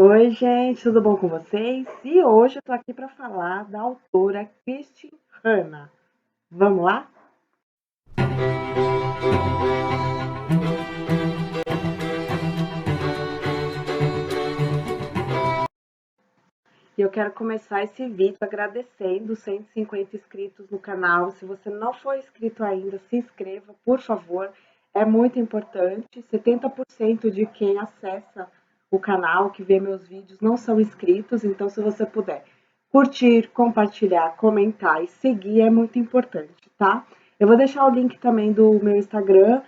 Oi, gente, tudo bom com vocês? E hoje eu tô aqui para falar da autora Christine Hanna. Vamos lá? E eu quero começar esse vídeo agradecendo os 150 inscritos no canal. Se você não for inscrito ainda, se inscreva, por favor. É muito importante. 70% de quem acessa o canal, que vê meus vídeos, não são inscritos. Então, se você puder curtir, compartilhar, comentar e seguir, é muito importante, tá? Eu vou deixar o link também do meu Instagram,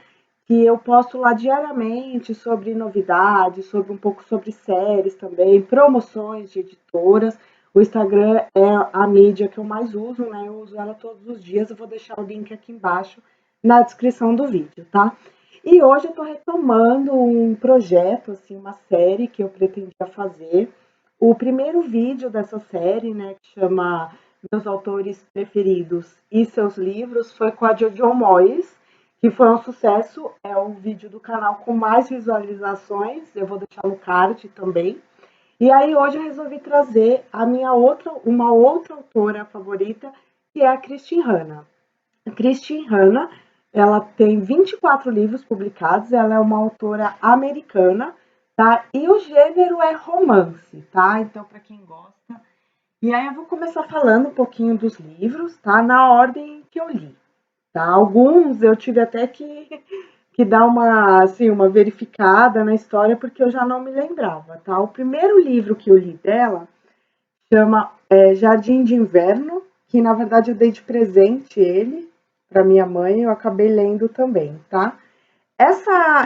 que eu posto lá diariamente sobre novidades, sobre um pouco sobre séries também, promoções de editoras. O Instagram é a mídia que eu mais uso, né? Eu uso ela todos os dias. Eu vou deixar o link aqui embaixo na descrição do vídeo, tá? E hoje eu tô retomando um projeto, assim, uma série que eu pretendia fazer. O primeiro vídeo dessa série, né, que chama Meus Autores Preferidos e Seus Livros, foi com a Jojo Moyes, que foi um sucesso, é o vídeo do canal com mais visualizações, eu vou deixar no card também. E aí hoje eu resolvi trazer uma outra autora favorita, que é a Christine Hanna. A Christine Hanna, ela tem 24 livros publicados, ela é uma autora americana, tá? E o gênero é romance, tá? Então, para quem gosta. E aí eu vou começar falando um pouquinho dos livros, tá? Na ordem que eu li. Tá? Alguns eu tive até que dar uma verificada na história, porque eu já não me lembrava. Tá? O primeiro livro que eu li dela chama Jardim de Inverno, que na verdade eu dei de presente ele para minha mãe, eu acabei lendo também, tá?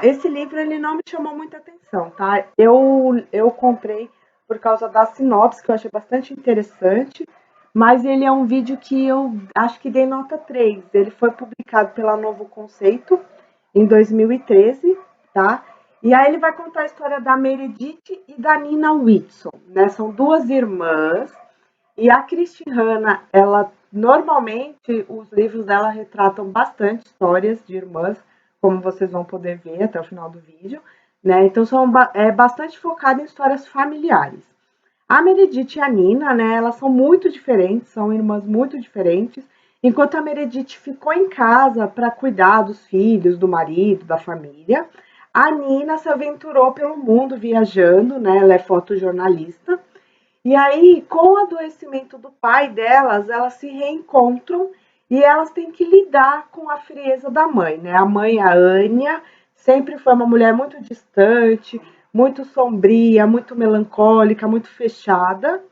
Esse livro ele não me chamou muita atenção, tá? Eu comprei por causa da sinopse, que eu achei bastante interessante, mas ele é um vídeo que eu acho que dei nota 3. Ele foi publicado pela Novo Conceito em 2013, tá? E aí ele vai contar a história da Meredith e da Nina Whitson, né? São duas irmãs, e a Christine Hanna, ela normalmente os livros dela retratam bastante histórias de irmãs, como vocês vão poder ver até o final do vídeo, né? Então bastante focado em histórias familiares. A Meredith e a Nina, né, elas são muito diferentes, são irmãs muito diferentes. Enquanto a Meredith ficou em casa para cuidar dos filhos, do marido, da família, a Nina se aventurou pelo mundo viajando, né? Ela é fotojornalista. E aí, com o adoecimento do pai delas, elas se reencontram e elas têm que lidar com a frieza da mãe, né? A mãe, a Anya, sempre foi uma mulher muito distante, muito sombria, muito melancólica, muito fechada.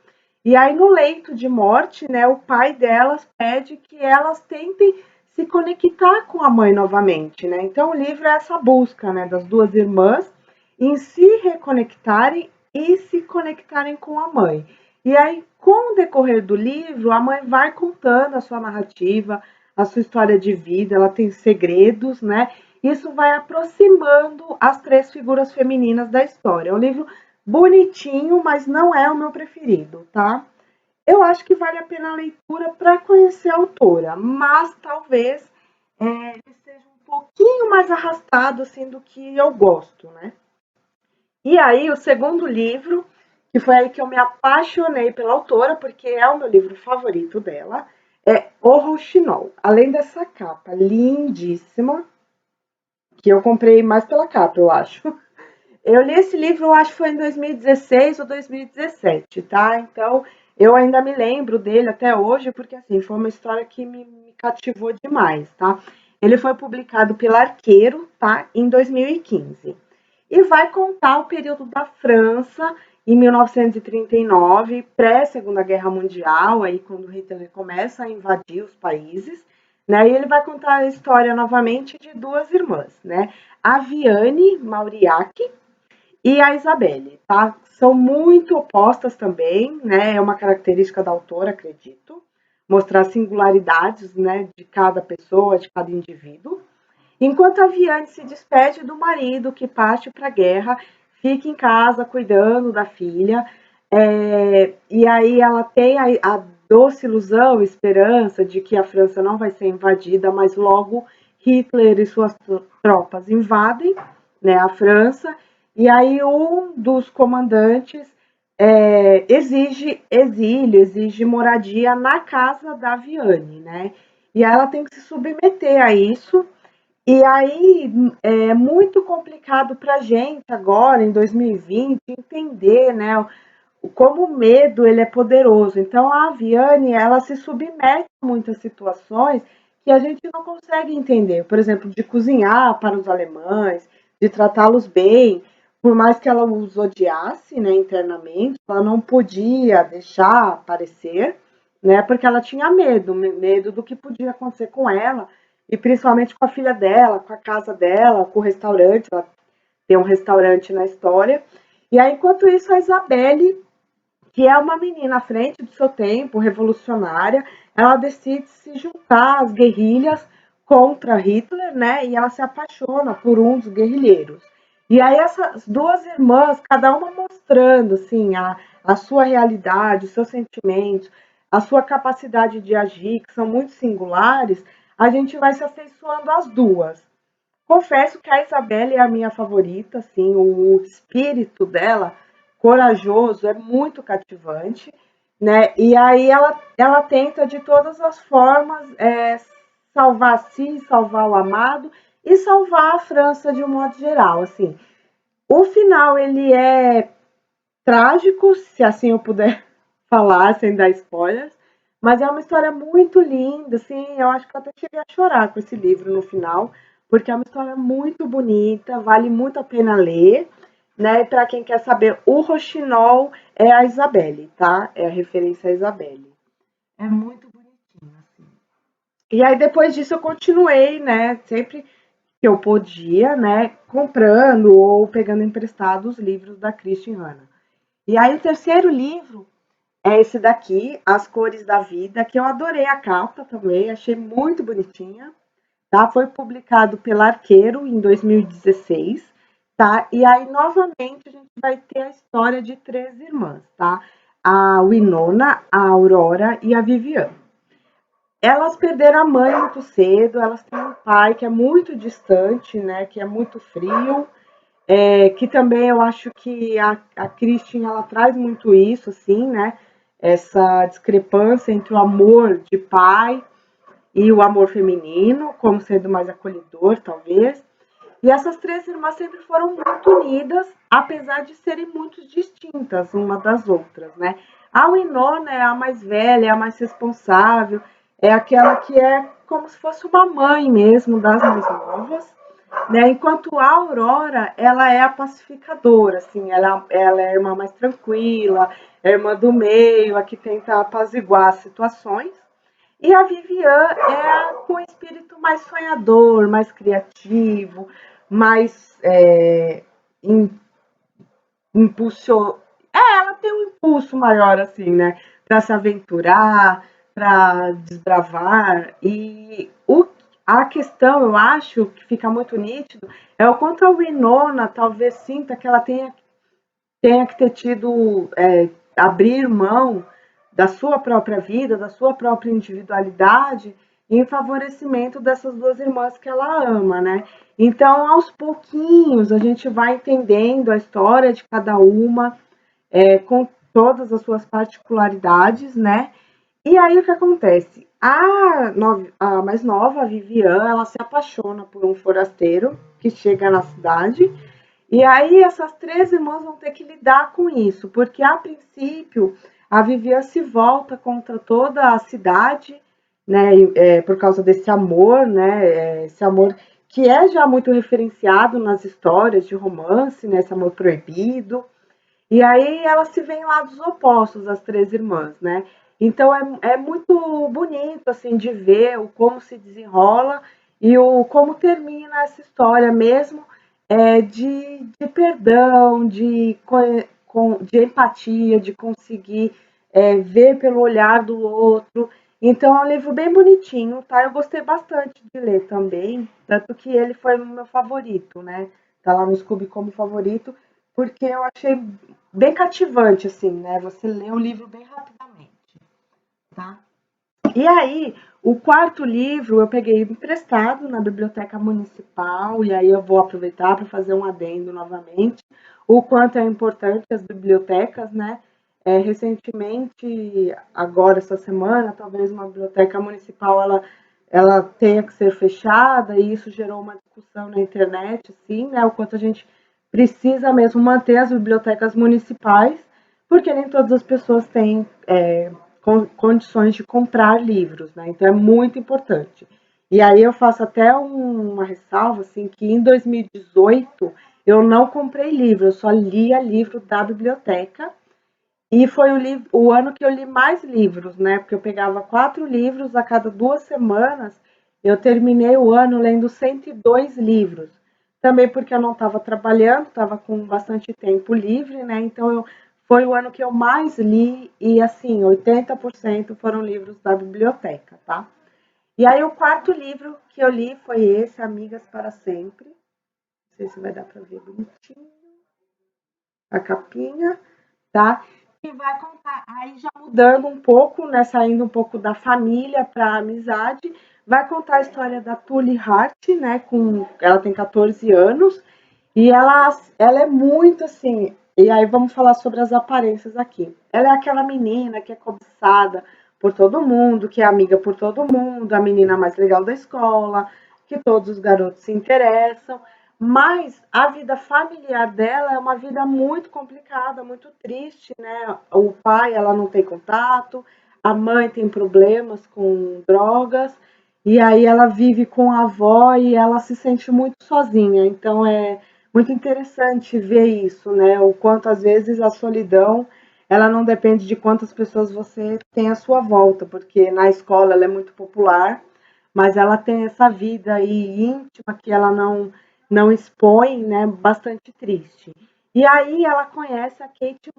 E aí, no leito de morte, né, o pai delas pede que elas tentem se conectar com a mãe novamente, né? Então, o livro é essa busca, né, das duas irmãs em se reconectarem e se conectarem com a mãe. E aí, com o decorrer do livro, a mãe vai contando a sua narrativa, a sua história de vida, ela tem segredos, né? Isso vai aproximando as três figuras femininas da história. É um livro bonitinho, mas não é o meu preferido, tá? Eu acho que vale a pena a leitura para conhecer a autora, mas talvez ele seja um pouquinho mais arrastado assim do que eu gosto, né? E aí, o segundo livro, que foi aí que eu me apaixonei pela autora, porque é o meu livro favorito dela, é O Rouxinol. Além dessa capa lindíssima, que eu comprei mais pela capa, eu acho. Eu li esse livro, eu acho que foi em 2016 ou 2017, tá? Então, eu ainda me lembro dele até hoje, porque assim, foi uma história que me cativou demais, tá? Ele foi publicado pela Arqueiro, tá? Em 2015. E vai contar o período da França em 1939, pré-Segunda Guerra Mundial, aí quando Hitler começa a invadir os países, né? E ele vai contar a história novamente de duas irmãs, né? A Viane Mauriac e a Isabelle, tá? São muito opostas também, né? É uma característica da autora, acredito, mostrar singularidades, né, de cada pessoa, de cada indivíduo. Enquanto a Viane se despede do marido que parte para a guerra, fica em casa cuidando da filha, e aí ela tem a doce ilusão, esperança de que a França não vai ser invadida, mas logo Hitler e suas tropas invadem, né, a França, e aí um dos comandantes exige exílio, exige moradia na casa da Viane, né? E ela tem que se submeter a isso. E aí é muito complicado para a gente agora, em 2020, entender, né, como o medo ele é poderoso. Então a Viane ela se submete a muitas situações que a gente não consegue entender. Por exemplo, de cozinhar para os alemães, de tratá-los bem, por mais que ela os odiasse, né, internamente, ela não podia deixar aparecer, né, porque ela tinha medo do que podia acontecer com ela e principalmente com a filha dela, com a casa dela, com o restaurante. Ela tem um restaurante na história. E aí, enquanto isso, a Isabelle, que é uma menina à frente do seu tempo, revolucionária, ela decide se juntar às guerrilhas contra Hitler, né? E ela se apaixona por um dos guerrilheiros. E aí essas duas irmãs, cada uma mostrando assim a sua realidade, os seus sentimentos, a sua capacidade de agir, que são muito singulares, a gente vai se afeiçoando às duas. Confesso que a Isabelle é a minha favorita, assim, o espírito dela, corajoso, é muito cativante, né? E aí ela tenta de todas as formas salvar a si, salvar o amado e salvar a França de um modo geral, assim. O final ele é trágico, se assim eu puder falar, sem dar spoilers, mas é uma história muito linda, assim, eu acho que eu até cheguei a chorar com esse livro no final, porque é uma história muito bonita, vale muito a pena ler, né? E para quem quer saber, o Rochinol é a Isabelle, tá? É a referência à Isabelle. É muito bonitinho, assim. E aí depois disso eu continuei, né? Sempre que eu podia, né? Comprando ou pegando emprestado os livros da Christian Hanna. E aí o terceiro livro é esse daqui, As Cores da Vida, que eu adorei a capa também, achei muito bonitinha, tá? Foi publicado pela Arqueiro em 2016, tá? E aí, novamente, a gente vai ter a história de três irmãs, tá? A Winona, a Aurora e a Vivian. Elas perderam a mãe muito cedo, elas têm um pai que é muito distante, né? Que é muito frio, que também eu acho que a Christine ela traz muito isso, assim, né? Essa discrepância entre o amor de pai e o amor feminino, como sendo mais acolhedor, talvez. E essas três irmãs sempre foram muito unidas, apesar de serem muito distintas uma das outras, né? A Winona é a mais velha, é a mais responsável, é aquela que é como se fosse uma mãe mesmo das mais novas, né? Enquanto a Aurora, ela é a pacificadora, assim, ela é a irmã mais tranquila, é a irmã do meio, a que tenta apaziguar as situações. E a Vivian é a com espírito mais sonhador, mais criativo, mais impulso. Ela tem um impulso maior, assim, né? Para se aventurar, para desbravar. A questão, eu acho, que fica muito nítido, é o quanto a Winona talvez sinta que ela tenha que ter tido, abrir mão da sua própria vida, da sua própria individualidade, em favorecimento dessas duas irmãs que ela ama, né? Então, aos pouquinhos, a gente vai entendendo a história de cada uma, com todas as suas particularidades, né? E aí o que acontece? A mais nova, a Vivian, ela se apaixona por um forasteiro que chega na cidade e aí essas três irmãs vão ter que lidar com isso, porque a princípio a Vivian se volta contra toda a cidade, né, por causa desse amor, né, esse amor que é já muito referenciado nas histórias de romance, né, esse amor proibido. E aí elas se veem lados opostos, as três irmãs, né? Então é muito bonito assim de ver o como se desenrola e o como termina essa história mesmo de perdão, de empatia, de conseguir ver pelo olhar do outro. Então é um livro bem bonitinho, tá? Eu gostei bastante de ler também, tanto que ele foi o meu favorito, né? Tá lá no Scooby como favorito, porque eu achei bem cativante, assim, né? Você lê o livro bem rapidamente, tá? E aí, o quarto livro eu peguei emprestado na biblioteca municipal, e aí eu vou aproveitar para fazer um adendo novamente, o quanto é importante as bibliotecas, né? Recentemente, agora essa semana, talvez uma biblioteca municipal ela tenha que ser fechada e isso gerou uma discussão na internet, sim, né, o quanto a gente precisa mesmo manter as bibliotecas municipais, porque nem todas as pessoas têm condições de comprar livros, né? Então é muito importante. E aí eu faço até uma ressalva, assim, que em 2018 eu não comprei livro, eu só lia livro da biblioteca e foi o ano que eu li mais livros, né? Porque eu pegava 4 livros a cada 2 semanas. Eu terminei o ano lendo 102 livros. Também porque eu não estava trabalhando, estava com bastante tempo livre, né? Então foi o ano que eu mais li e assim, 80% foram livros da biblioteca, tá? E aí o quarto livro que eu li foi esse, Amigas para Sempre. Não sei se vai dar para ver bonitinho a capinha, tá? Que vai contar, aí já mudando um pouco, né, saindo um pouco da família para a amizade, vai contar a história da Tully Hart, né, ela tem 14 anos, e ela é muito assim, e aí vamos falar sobre as aparências aqui. Ela é aquela menina que é cobiçada por todo mundo, que é amiga por todo mundo, a menina mais legal da escola, que todos os garotos se interessam, mas a vida familiar dela é uma vida muito complicada, muito triste, né? O pai, ela não tem contato, a mãe tem problemas com drogas, e aí ela vive com a avó e ela se sente muito sozinha. Então é muito interessante ver isso, né? O quanto às vezes a solidão, ela não depende de quantas pessoas você tem à sua volta, porque na escola ela é muito popular, mas ela tem essa vida aí íntima que ela não expõe, né? Bastante triste. E aí ela conhece a Kate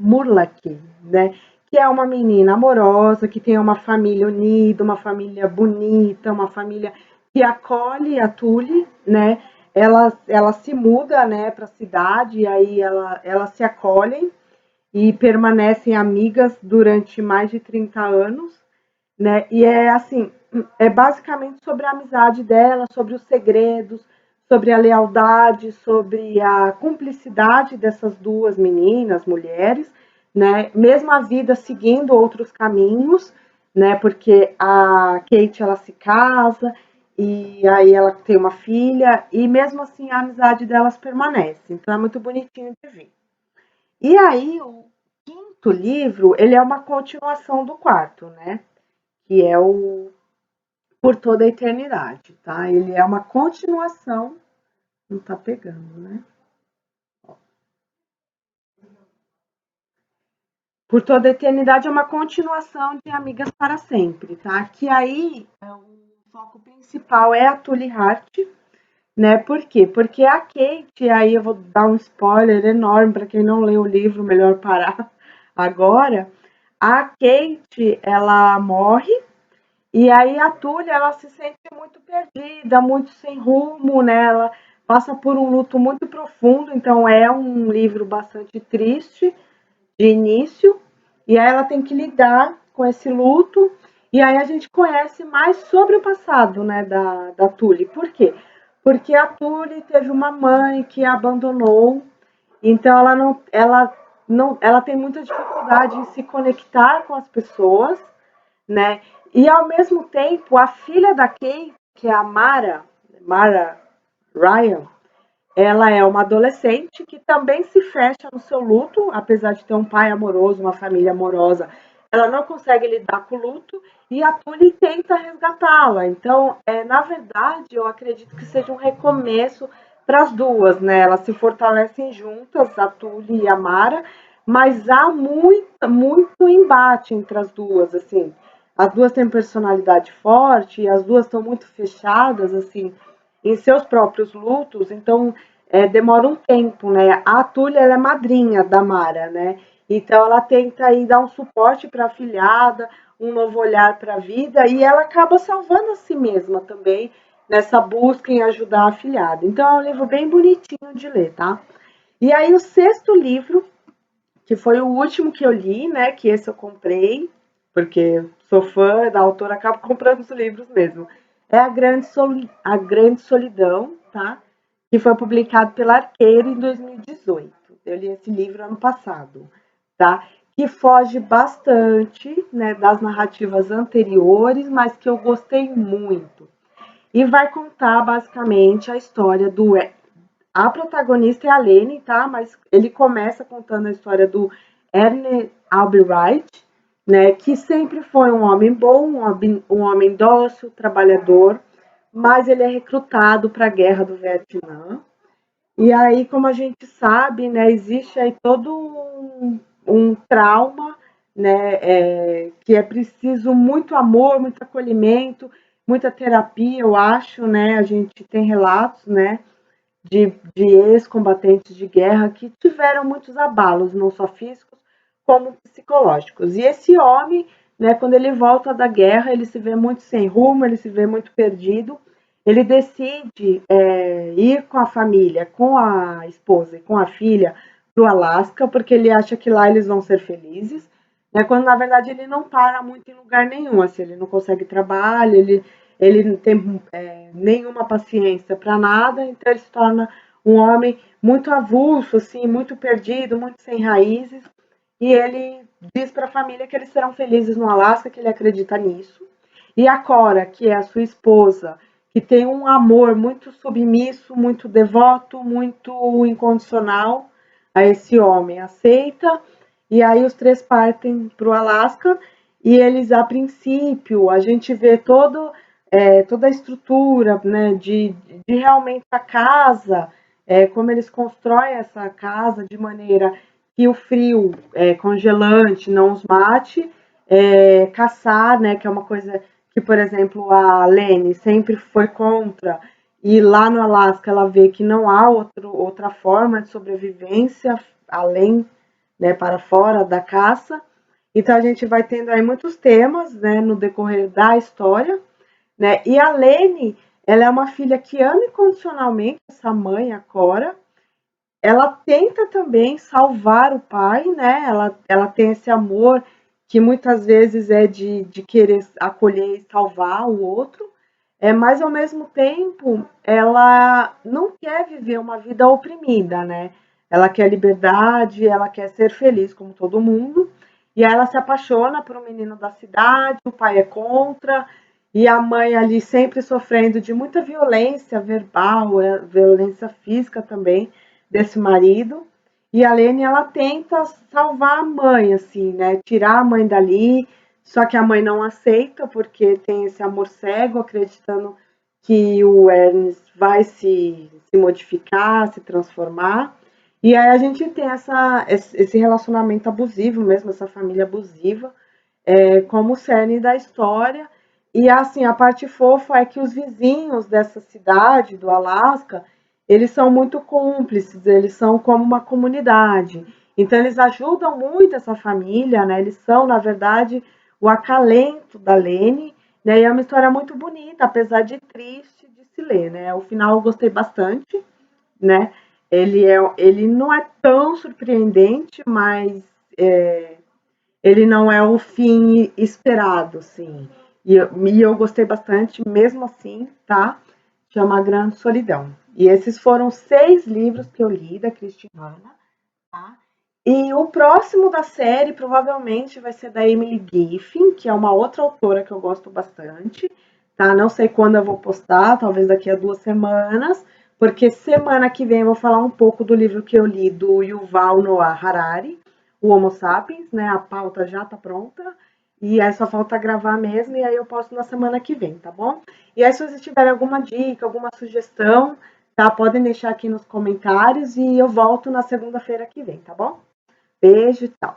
Murlock, né? Que é uma menina amorosa, que tem uma família unida, uma família bonita, uma família que acolhe a Tully, né? Ela se muda, né, para a cidade e aí elas se acolhem e permanecem amigas durante mais de 30 anos, né? E é assim, é basicamente sobre a amizade dela, sobre os segredos, sobre a lealdade, sobre a cumplicidade dessas duas meninas, mulheres, né? Mesmo a vida seguindo outros caminhos, né? Porque a Kate ela se casa e aí ela tem uma filha e mesmo assim a amizade delas permanece. Então é muito bonitinho de ver. E aí o quinto livro, ele é uma continuação do quarto, né? Que é o Por Toda a Eternidade, tá? Ele é uma continuação, não tá pegando, né? Por Toda a Eternidade é uma continuação de Amigas para Sempre, tá? Que aí o foco principal é a Tully Hart, né? Por quê? Porque a Kate, aí eu vou dar um spoiler enorme para quem não leu o livro, melhor parar agora. A Kate, ela morre. E aí a Tully, ela se sente muito perdida, muito sem rumo, né? Ela passa por um luto muito profundo, então é um livro bastante triste de início, e aí ela tem que lidar com esse luto, e aí a gente conhece mais sobre o passado, né, da Tully. Por quê? Porque a Tully teve uma mãe que a abandonou, então ela tem muita dificuldade em se conectar com as pessoas, né? E ao mesmo tempo, a filha da Kate, que é a Mara Ryan, ela é uma adolescente que também se fecha no seu luto, apesar de ter um pai amoroso, uma família amorosa. Ela não consegue lidar com o luto e a Tully tenta resgatá-la. Então, na verdade, eu acredito que seja um recomeço para as duas, né? Elas se fortalecem juntas, a Tully e a Mara, mas há muito embate entre as duas, assim. As duas têm personalidade forte, e as duas estão muito fechadas, assim, em seus próprios lutos, então demora um tempo, né? A Túlia ela é madrinha da Mara, né? Então ela tenta aí dar um suporte para a filhada, um novo olhar para a vida e ela acaba salvando a si mesma também nessa busca em ajudar a filhada. Então é um livro bem bonitinho de ler, tá? E aí o sexto livro, que foi o último que eu li, né? Que esse eu comprei, porque sou fã da autora, acabo comprando os livros mesmo. É a Grande Solidão, tá? Que foi publicado pela Arqueiro em 2018. Eu li esse livro ano passado, tá? que foge bastante, né, das narrativas anteriores, mas que eu gostei muito. E vai contar basicamente a história do. A protagonista é a Lene, tá? Mas ele começa contando a história do Ernest Albright, né? Que sempre foi um homem bom, um homem dócil, trabalhador, mas ele é recrutado para a guerra do Vietnã. E aí, como a gente sabe, né, existe aí todo um trauma, né, que é preciso muito amor, muito acolhimento, muita terapia, eu acho, né, a gente tem relatos, né, de ex-combatentes de guerra que tiveram muitos abalos, não só físicos, como psicológicos. E esse homem, né, quando ele volta da guerra, ele se vê muito sem rumo, ele se vê muito perdido, ele decide ir com a família, com a esposa e com a filha para o Alasca, porque ele acha que lá eles vão ser felizes, né, quando na verdade ele não para muito em lugar nenhum, assim, ele não consegue trabalho, ele não tem nenhuma paciência para nada, então ele se torna um homem muito avulso, assim, muito perdido, muito sem raízes, e ele diz para a família que eles serão felizes no Alasca, que ele acredita nisso. E a Cora, que é a sua esposa, que tem um amor muito submisso, muito devoto, muito incondicional a esse homem, aceita. E aí os três partem para o Alasca e eles, a princípio, a gente vê toda a estrutura, né, de realmente a casa, como eles constroem essa casa de maneira que o frio congelante não os mate, caçar, né, que é uma coisa que, por exemplo, a Lene sempre foi contra, e lá no Alasca ela vê que não há outra forma de sobrevivência além, né, para fora da caça. Então a gente vai tendo aí muitos temas, né, no decorrer da história, né? E a Lene, ela é uma filha que ama incondicionalmente essa mãe, a Cora. Ela tenta também salvar o pai, né? Ela tem esse amor que muitas vezes é de querer acolher e salvar o outro, mas ao mesmo tempo ela não quer viver uma vida oprimida, né? Ela quer liberdade, ela quer ser feliz como todo mundo, e aí ela se apaixona por um menino da cidade, o pai é contra, e a mãe ali sempre sofrendo de muita violência verbal, violência física também desse marido. E a Lene, ela tenta salvar a mãe, assim, né? Tirar a mãe dali, só que a mãe não aceita, porque tem esse amor cego, acreditando que o Ernest vai se modificar, se transformar. E aí a gente tem esse relacionamento abusivo mesmo, essa família abusiva, como o cerne da história. E assim, a parte fofa é que os vizinhos dessa cidade, do Alasca, eles são muito cúmplices, eles são como uma comunidade. Então, eles ajudam muito essa família, né? Eles são, na verdade, o acalento da Lene, né? E é uma história muito bonita, apesar de triste de se ler, né? O final eu gostei bastante, né? Ele não é tão surpreendente, mas ele não é o fim esperado, assim. E eu gostei bastante, mesmo assim, tá? Chama A Grande Solidão. E esses foram 6 livros que eu li da Christine Hanna, tá? E o próximo da série provavelmente vai ser da Emily Giffin, que é uma outra autora que eu gosto bastante, tá? Não sei quando eu vou postar, talvez daqui a 2 semanas, porque semana que vem eu vou falar um pouco do livro que eu li do Yuval Noah Harari, o Homo Sapiens, né? A pauta já tá pronta. E aí só falta gravar mesmo, e aí eu posto na semana que vem, tá bom? E aí, se vocês tiverem alguma dica, alguma sugestão, tá? Podem deixar aqui nos comentários e eu volto na segunda-feira que vem, tá bom? Beijo, tchau.